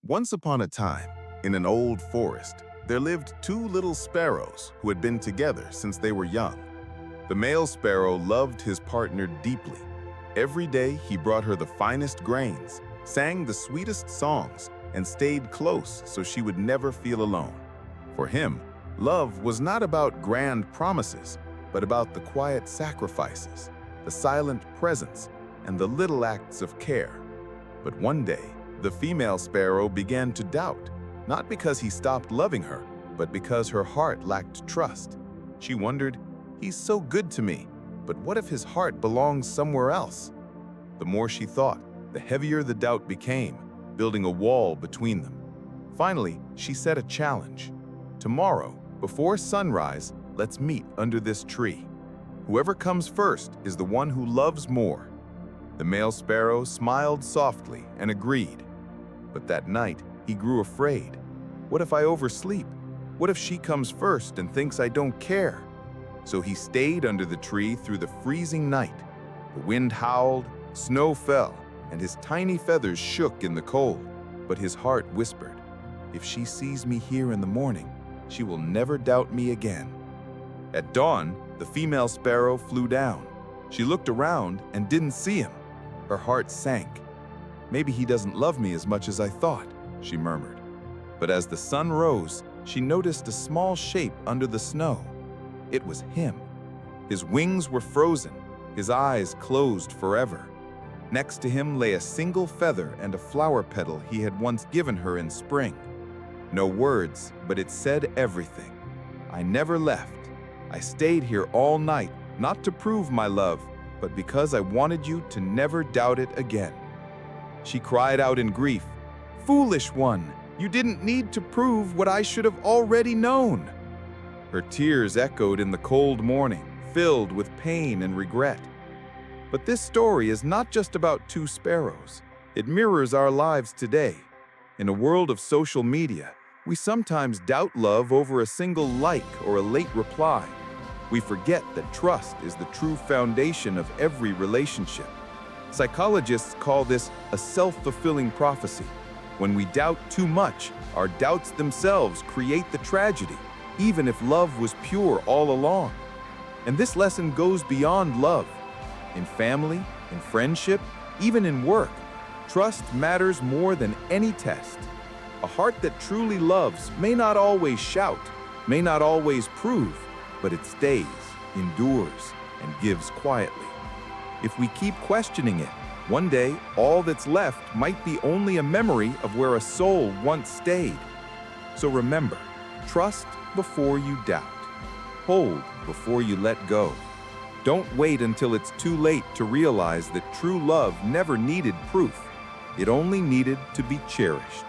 Once upon a time, in an old forest, there lived two little sparrows who had been together since they were young. The male sparrow loved his partner deeply. Every day he brought her the finest grains, sang the sweetest songs, and stayed close so she would never feel alone. For him, love was not about grand promises, but about the quiet sacrifices, the silent presence, and the little acts of care. But one day, the female sparrow began to doubt, not because he stopped loving her, but because her heart lacked trust. She wondered, "He's so good to me, but what if his heart belongs somewhere else?" The more she thought, the heavier the doubt became, building a wall between them. Finally, she set a challenge. "Tomorrow, before sunrise, let's meet under this tree. Whoever comes first is the one who loves more." The male sparrow smiled softly and agreed. But that night, he grew afraid. What if I oversleep? What if she comes first and thinks I don't care? So he stayed under the tree through the freezing night. The wind howled, snow fell, and his tiny feathers shook in the cold. But his heart whispered, "If she sees me here in the morning, she will never doubt me again." At dawn, the female sparrow flew down. She looked around and didn't see him. Her heart sank. "Maybe he doesn't love me as much as I thought," she murmured. But as the sun rose, she noticed a small shape under the snow. It was him. His wings were frozen, his eyes closed forever. Next to him lay a single feather and a flower petal he had once given her in spring. No words, but it said everything. "I never left. I stayed here all night, not to prove my love, but because I wanted you to never doubt it again." She cried out in grief, "Foolish one, you didn't need to prove what I should have already known." Her tears echoed in the cold morning, filled with pain and regret. But this story is not just about two sparrows. It mirrors our lives today. In a world of social media, we sometimes doubt love over a single like or a late reply. We forget that trust is the true foundation of every relationship. Psychologists call this a self-fulfilling prophecy. When we doubt too much, our doubts themselves create the tragedy, even if love was pure all along. And this lesson goes beyond love. In family, in friendship, even in work, trust matters more than any test. A heart that truly loves may not always shout, may not always prove, but it stays, endures, and gives quietly. If we keep questioning it, one day all that's left might be only a memory of where a soul once stayed. So remember, trust before you doubt. Hold before you let go. Don't wait until it's too late to realize that true love never needed proof. It only needed to be cherished.